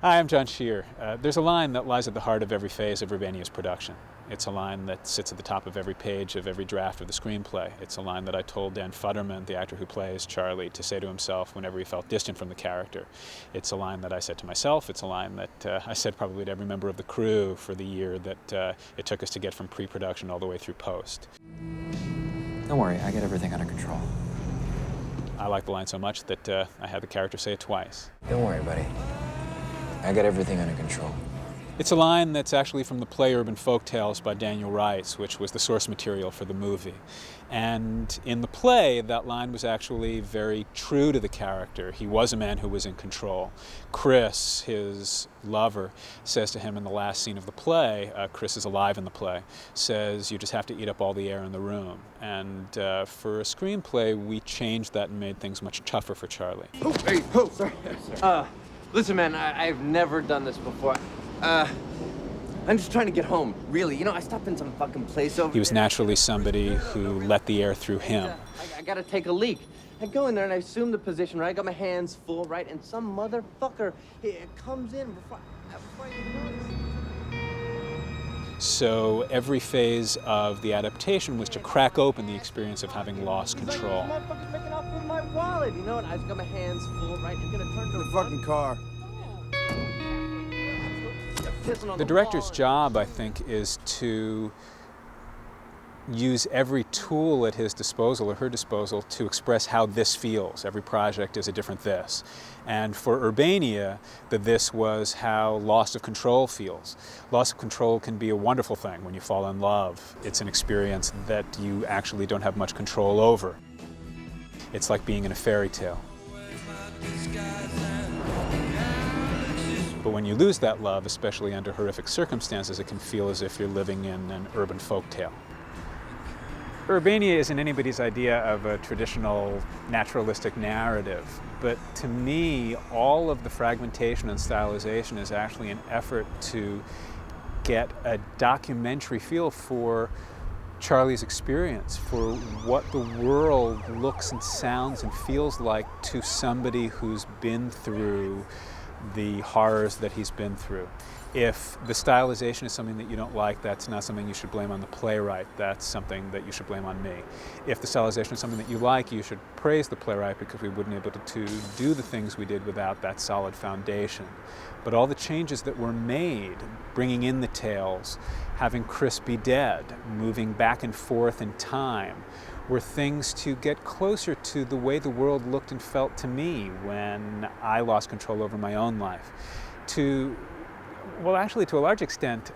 Hi, I'm John Shear. There's a line that lies at the heart of every phase of URBANIA's production. It's a line that sits at the top of every page of every draft of the screenplay. It's a line that I told Dan Futterman, the actor who plays Charlie, to say to himself whenever he felt distant from the character. It's a line that I said to myself. It's a line that I said probably to every member of the crew for the year that it took us to get from pre-production all the way through post. Don't worry, I get everything under control. I like the line so much that I had the character say it twice. Don't worry, buddy. I got everything under control. It's a line that's actually from the play Urban Folktales by Daniel Rice, which was the source material for the movie. And in the play, that line was actually very true to the character. He was a man who was in control. Chris, his lover, says to him in the last scene of the play, Chris is alive in the play, says, "You just have to eat up all the air in the room." And for a screenplay, we changed that and made things much tougher for Charlie. Oh, hey, oh, sorry. Listen, man, I've never done this before. I'm just trying to get home, really. You know, I stopped in some fucking place over there. He was naturally somebody who let the air through him. I gotta take a leak. I go in there and I assume the position, right? I got my hands full, right? And some motherfucker comes in before I even notice. So every phase of the adaptation was to crack open the experience of having lost control. Motherfucker's making off with my wallet, you know? And I just got my hands full, right? I'm gonna turn to The fucking car. The director's job, I think, is to use every tool at his disposal or her disposal to express how this feels. Every project is a different this. And for URBANIA, the this was how loss of control feels. Loss of control can be a wonderful thing when you fall in love. It's an experience that you actually don't have much control over. It's like being in a fairy tale. But when you lose that love, especially under horrific circumstances, it can feel as if you're living in an urban folk tale. URBANIA isn't anybody's idea of a traditional naturalistic narrative, but to me, all of the fragmentation and stylization is actually an effort to get a documentary feel for Charlie's experience, for what the world looks and sounds and feels like to somebody who's been through the horrors that he's been through. If the stylization is something that you don't like, that's not something you should blame on the playwright. That's something that you should blame on me. If the stylization is something that you like, you should praise the playwright because we wouldn't be able to do the things we did without that solid foundation. But all the changes that were made, bringing in the tales, having Chris be dead, moving back and forth in time, were things to get closer to the way the world looked and felt to me when I lost control over my own life. Well, actually, to a large extent,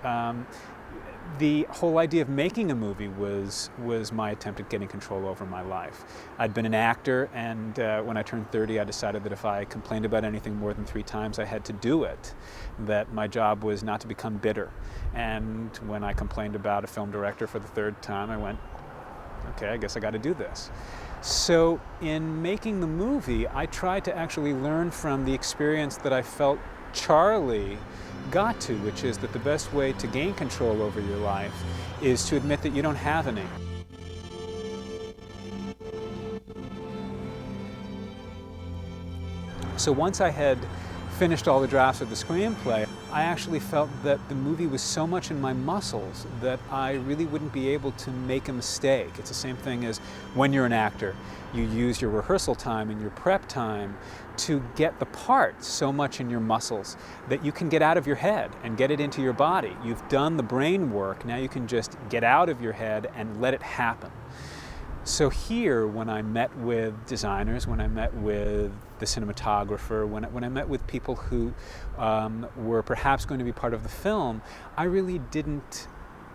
the whole idea of making a movie was my attempt at getting control over my life. I'd been an actor, and when I turned 30, I decided that if I complained about anything more than 3 times, I had to do it, that my job was not to become bitter. And when I complained about a film director for the 3rd time, I went, okay, I guess I got to do this. So in making the movie, I tried to actually learn from the experience that I felt Charlie got to, which is that the best way to gain control over your life is to admit that you don't have any. So once I had finished all the drafts of the screenplay, I actually felt that the movie was so much in my muscles that I really wouldn't be able to make a mistake. It's the same thing as when you're an actor. You use your rehearsal time and your prep time to get the part so much in your muscles that you can get out of your head and get it into your body. You've done the brain work, now you can just get out of your head and let it happen. So here, when I met with designers, when I met with the cinematographer, when I met with people who were perhaps going to be part of the film, I really didn't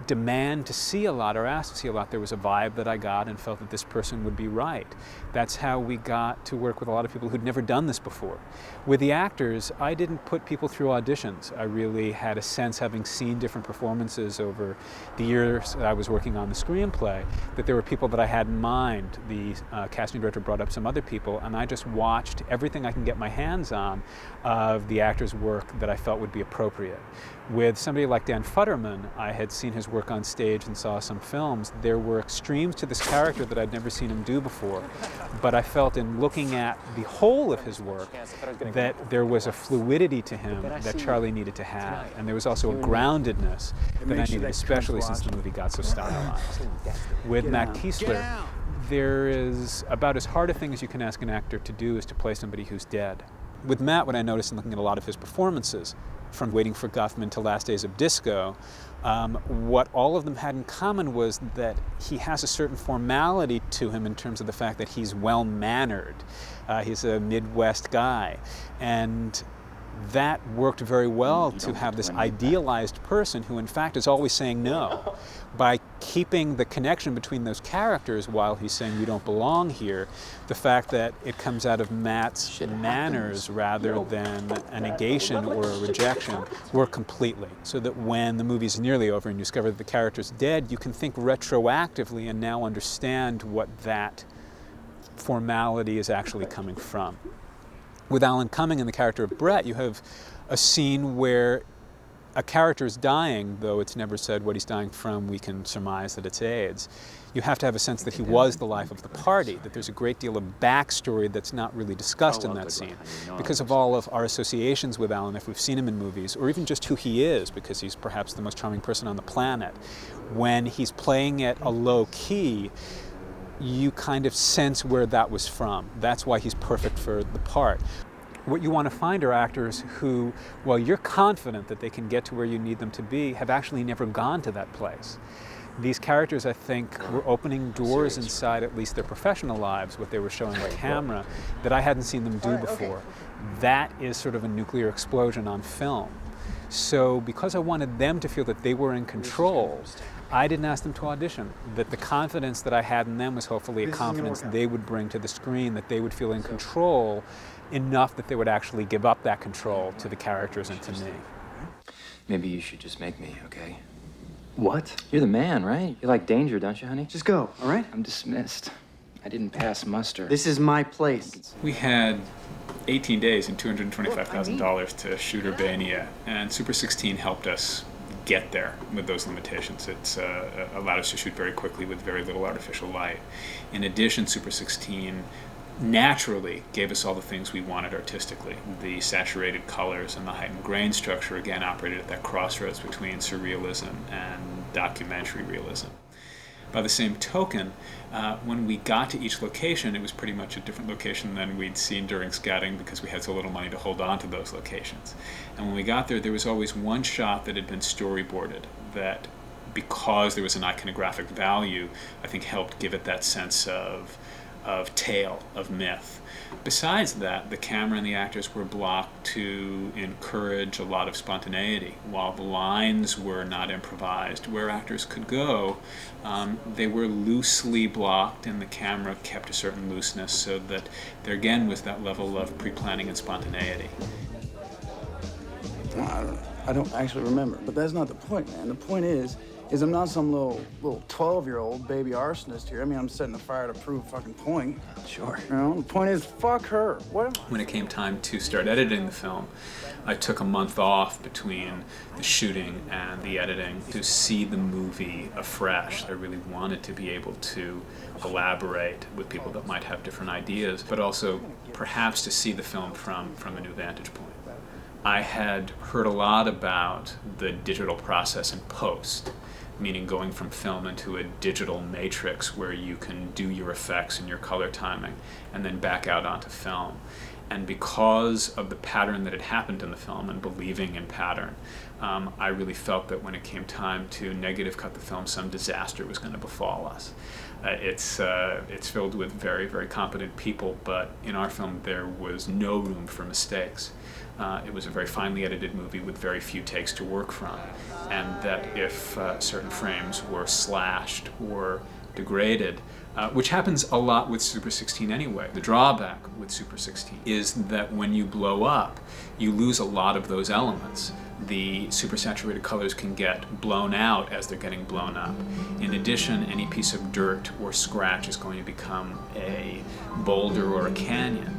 demand to see a lot or ask to see a lot. There was a vibe that I got and felt that this person would be right. That's how we got to work with a lot of people who'd never done this before. With the actors, I didn't put people through auditions. I really had a sense, having seen different performances over the years that I was working on the screenplay, that there were people that I had in mind. The casting director brought up some other people, and I just watched everything I can get my hands on of the actors' work that I felt would be appropriate. With somebody like Dan Futterman, I had seen his work on stage and saw some films, there were extremes to this character that I'd never seen him do before. But I felt in looking at the whole of his work that there was a fluidity to him that Charlie needed to have. And there was also a groundedness that I needed, especially since the movie got so stylized. With Matt Kiesler, there is about as hard a thing as you can ask an actor to do is to play somebody who's dead. With Matt, what I noticed in looking at a lot of his performances, from Waiting for Guffman to Last Days of Disco, what all of them had in common was that he has a certain formality to him in terms of the fact that he's well-mannered. He's a Midwest guy. And that worked very well to have this idealized person who in fact is always saying no. By keeping the connection between those characters while he's saying you don't belong here, the fact that it comes out of Matt's manners rather than a negation or a rejection work completely. So that when the movie's nearly over and you discover that the character's dead, you can think retroactively and now understand what that formality is actually coming from. With Alan Cumming and the character of Brett, you have a scene where a character is dying, though it's never said what he's dying from. We can surmise that it's AIDS. You have to have a sense that he was the life of the party, that there's a great deal of backstory that's not really discussed in that scene. Because of all of our associations with Alan, if we've seen him in movies, or even just who he is, because he's perhaps the most charming person on the planet, when he's playing it a low key, you kind of sense where that was from. That's why he's perfect for the part. What you want to find are actors who, while you're confident that they can get to where you need them to be, have actually never gone to that place. These characters, I think, were opening doors inside at least their professional lives, what they were showing on camera, that I hadn't seen them do before. That is sort of a nuclear explosion on film. So because I wanted them to feel that they were in control, I didn't ask them to audition, that the confidence that I had in them was hopefully a confidence they would bring to the screen, that they would feel in control enough that they would actually give up that control to the characters and to me. Maybe you should just make me, okay? What? You're the man, right? You like danger, don't you, honey? Just go, all right? I'm dismissed. I didn't pass muster. This is my place. We had 18 days and $225,000 to shoot URBANIA, and Super 16 helped us get there with those limitations. It's allowed us to shoot very quickly with very little artificial light. In addition, Super 16 naturally gave us all the things we wanted artistically. The saturated colors and the heightened grain structure again operated at that crossroads between surrealism and documentary realism. By the same token, when we got to each location, it was pretty much a different location than we'd seen during scouting because we had so little money to hold on to those locations. And when we got there, there was always one shot that had been storyboarded that, because there was an iconographic value, I think helped give it that sense of tale, of myth. Besides that, the camera and the actors were blocked to encourage a lot of spontaneity. While the lines were not improvised, where actors could go, they were loosely blocked and the camera kept a certain looseness so that there again was that level of pre-planning and spontaneity. I don't actually remember, but that's not the point, man. The point is I'm not some little 12-year-old baby arsonist here. I mean, I'm setting the fire to prove a fucking point. Sure. You know, the point is, fuck her. What am I? When it came time to start editing the film, I took a month off between the shooting and the editing to see the movie afresh. I really wanted to be able to collaborate with people that might have different ideas, but also perhaps to see the film from a new vantage point. I had heard a lot about the digital process in post, meaning going from film into a digital matrix where you can do your effects and your color timing and then back out onto film. And because of the pattern that had happened in the film and believing in pattern, I really felt that when it came time to negative cut the film, some disaster was going to befall us. It's filled with very, very competent people, but in our film there was no room for mistakes. It was a very finely edited movie with very few takes to work from, and that if certain frames were slashed or degraded, which happens a lot with Super 16 anyway. The drawback with Super 16 is that when you blow up, you lose a lot of those elements. The supersaturated colors can get blown out as they're getting blown up. In addition, any piece of dirt or scratch is going to become a boulder or a canyon.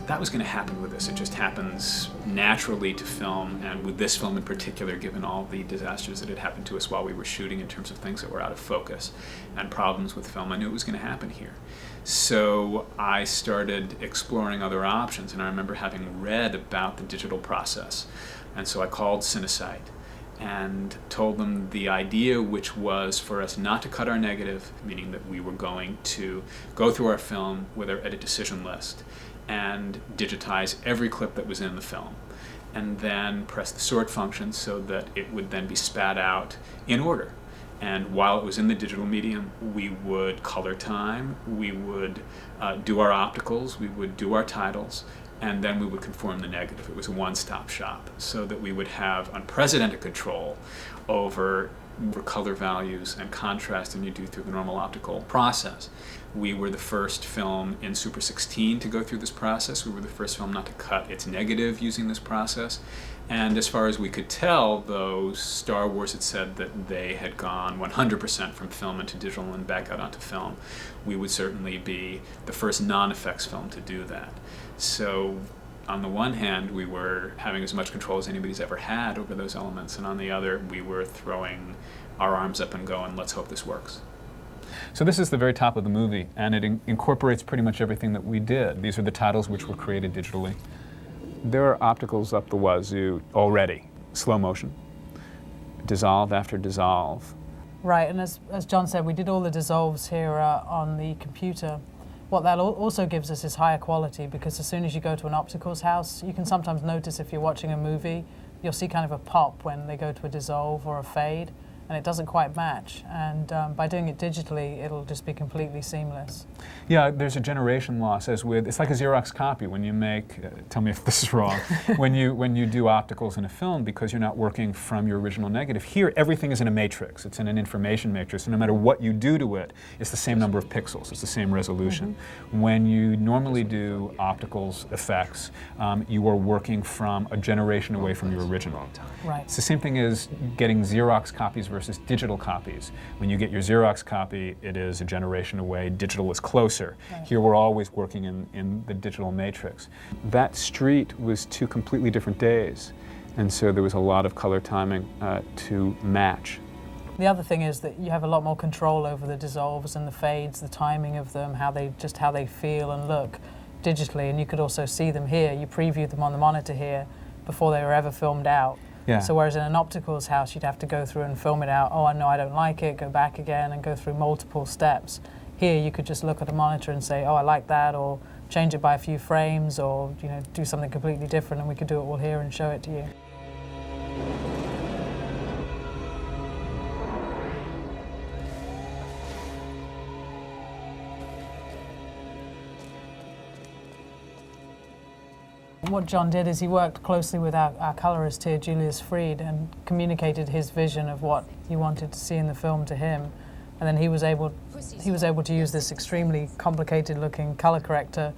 that was going to happen with this. It just happens naturally to film, and with this film in particular, given all the disasters that had happened to us while we were shooting in terms of things that were out of focus and problems with film, I knew it was going to happen here. So I started exploring other options, and I remember having read about the digital process. And so I called Cinesite and told them the idea, which was for us not to cut our negative, meaning that we were going to go through our film with our edit decision list and digitize every clip that was in the film, and then press the sort function so that it would then be spat out in order. And while it was in the digital medium, we would color time, we would do our opticals, we would do our titles, and then we would conform the negative. It was a one-stop shop, so that we would have unprecedented control over color values and contrast than you do through the normal optical process. We were the first film in Super 16 to go through this process. We were the first film not to cut its negative using this process. And as far as we could tell, though, Star Wars had said that they had gone 100% from film into digital and back out onto film. We would certainly be the first non-effects film to do that. So on the one hand, we were having as much control as anybody's ever had over those elements, and on the other, we were throwing our arms up and going, let's hope this works. So this is the very top of the movie, and it incorporates pretty much everything that we did. These are the titles which were created digitally. There are opticals up the wazoo already. Slow motion, dissolve after dissolve. Right, and as John said, we did all the dissolves here on the computer. What that also gives us is higher quality, because as soon as you go to an opticals house, you can sometimes notice if you're watching a movie, you'll see kind of a pop when they go to a dissolve or a fade, and it doesn't quite match. And by doing it digitally, it'll just be completely seamless. Yeah, there's a generation loss, as with, it's like a Xerox copy when you make, tell me if this is wrong, when you do opticals in a film, because you're not working from your original negative. Here, everything is in a matrix. It's in an information matrix, and no matter what you do to it, it's the same number of pixels, it's the same resolution. Mm-hmm. When you normally do opticals effects, you are working from a generation away from your original. Right. It's the same thing as getting Xerox copies versus digital copies. When you get your Xerox copy, it is a generation away. Digital is closer. Right. Here we're always working in the digital matrix. That street was two completely different days, and so there was a lot of color timing to match. The other thing is that you have a lot more control over the dissolves and the fades, the timing of them, how they feel and look digitally, and you could also see them here. You previewed them on the monitor here before they were ever filmed out. Yeah. So whereas in an opticals house, you'd have to go through and film it out. Oh, no, I don't like it, go back again and go through multiple steps. Here, you could just look at a monitor and say, oh, I like that, or change it by a few frames, or do something completely different, and we could do it all here and show it to you. What John did is he worked closely with our colorist here, Julius Fried, and communicated his vision of what he wanted to see in the film to him. And then he was able to use this extremely complicated-looking color corrector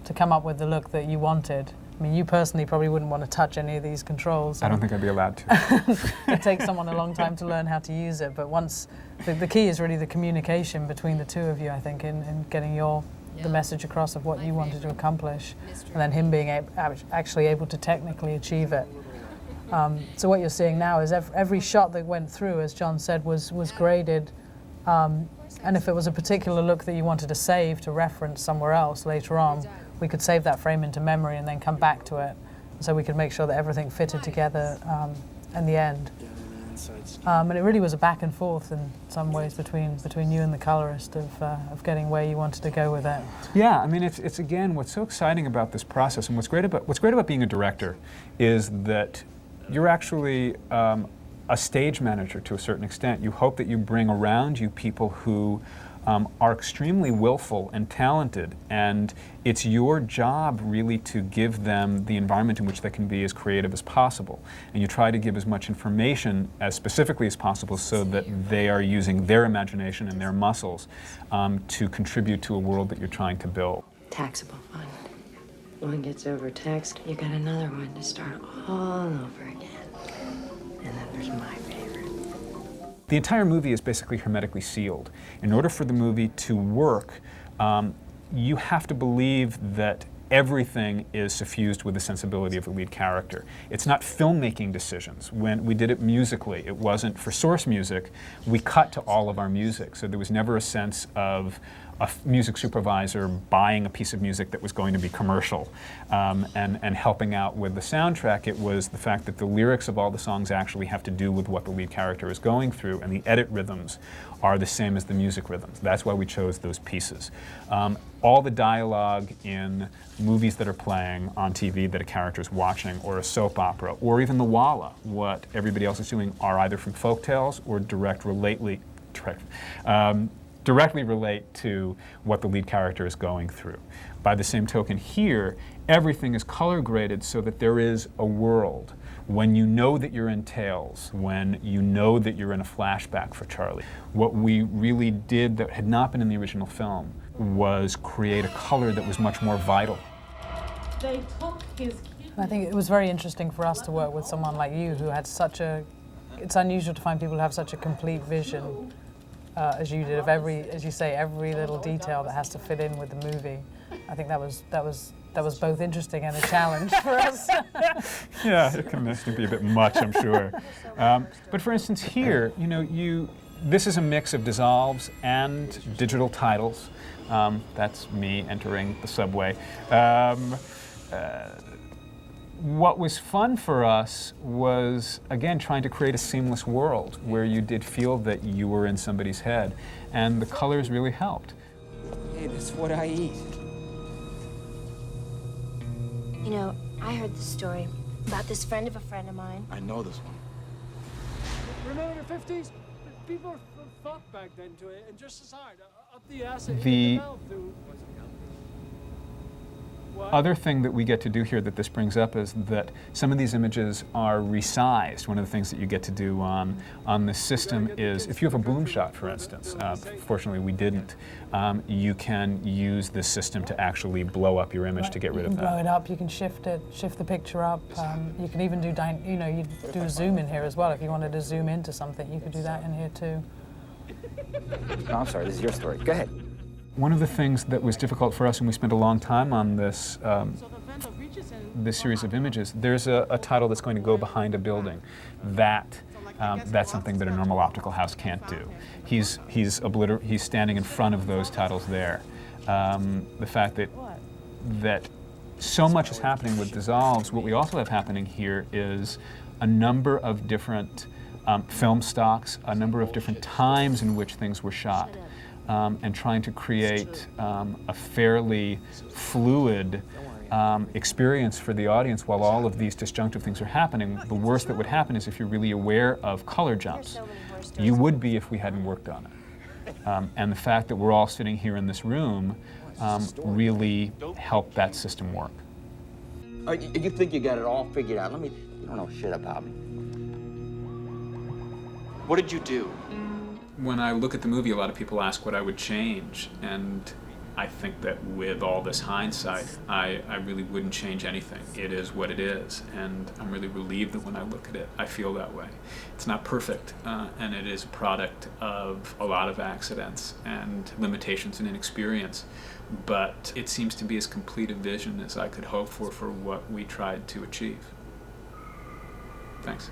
to come up with the look that you wanted. I mean, you personally probably wouldn't want to touch any of these controls. I don't think I'd be allowed to. It takes someone a long time to learn how to use it, but once the key is really the communication between the two of you, I think, in getting the message across of what you wanted to accomplish, and then him being actually able to technically achieve it. So what you're seeing now is every shot that went through, as John said, was graded, and if it was a particular look that you wanted to save to reference somewhere else later on, we could save that frame into memory and then come back to it, so we could make sure that everything fitted together in the end. And it really was a back and forth in some ways between you and the colorist of getting where you wanted to go with it. Yeah, I mean, it's again, what's so exciting about this process, and what's great about being a director is that you're actually a stage manager to a certain extent. You hope that you bring around you people who are extremely willful and talented, and it's your job really to give them the environment in which they can be as creative as possible. And you try to give as much information as specifically as possible so that they are using their imagination and their muscles to contribute to a world that you're trying to build. Taxable fund. One gets overtaxed, you got another one to start all over again. And then there's my favorite. The entire movie is basically hermetically sealed. In order for the movie to work, you have to believe that everything is suffused with the sensibility of the lead character. It's not filmmaking decisions. When we did it musically, it wasn't for source music. We cut to all of our music, so there was never a sense of a music supervisor buying a piece of music that was going to be commercial and helping out with the soundtrack. It was the fact that the lyrics of all the songs actually have to do with what the lead character is going through, and the edit rhythms are the same as the music rhythms. That's why we chose those pieces. All the dialogue in movies that are playing on TV that a character is watching, or a soap opera, or even the Walla, what everybody else is doing, are either from folktales or directly relate to what the lead character is going through. By the same token here, everything is color graded so that there is a world. When you know that you're in Tales, when you know that you're in a flashback for Charlie, what we really did that had not been in the original film was create a color that was much more vital. I think it was very interesting for us to work with someone like you who had such a, it's unusual to find people who have such a complete vision as you did of every, as you say, every little detail that has to fit in with the movie. I think that was both interesting and a challenge for us. Yeah, it can be a bit much, I'm sure. But for instance here, you know, this is a mix of dissolves and digital titles. That's me entering the subway. What was fun for us was, again, trying to create a seamless world where you did feel that you were in somebody's head, and the colors really helped. Hey, that's what I eat. You know, I heard this story about this friend of a friend of mine. I know this one. Remember the 50s? People fought back then to it, and just as hard. Up the ass and The mouth to... other thing that we get to do here that this brings up is that some of these images are resized. One of the things that you get to do on this system is, if you have a boom shot, for instance, fortunately we didn't, you can use this system to actually blow up your image to get rid of that. You can blow it up, you can shift it, shift the picture up. You can even do, you know, you do a zoom in here as well. If you wanted to zoom into something, you could do that in here too. No, I'm sorry, this is your story. Go ahead. One of the things that was difficult for us, and we spent a long time on this, this series of images, there's a title that's going to go behind a building. That's something that a normal optical house can't do. He's standing in front of those titles there. The fact that so much is happening with dissolves, what we also have happening here is a number of different film stocks, a number of different times in which things were shot. And trying to create a fairly fluid experience for the audience while all of these disjunctive things are happening. The worst that would happen is if you're really aware of color jumps. You would be if we hadn't worked on it. And the fact that we're all sitting here in this room really helped that system work. You think you got it all figured out. You don't know shit about me. What did you do? When I look at the movie, a lot of people ask what I would change, and I think that with all this hindsight, I really wouldn't change anything. It is what it is, and I'm really relieved that when I look at it, I feel that way. It's not perfect, and it is a product of a lot of accidents and limitations and inexperience, but it seems to be as complete a vision as I could hope for what we tried to achieve. Thanks.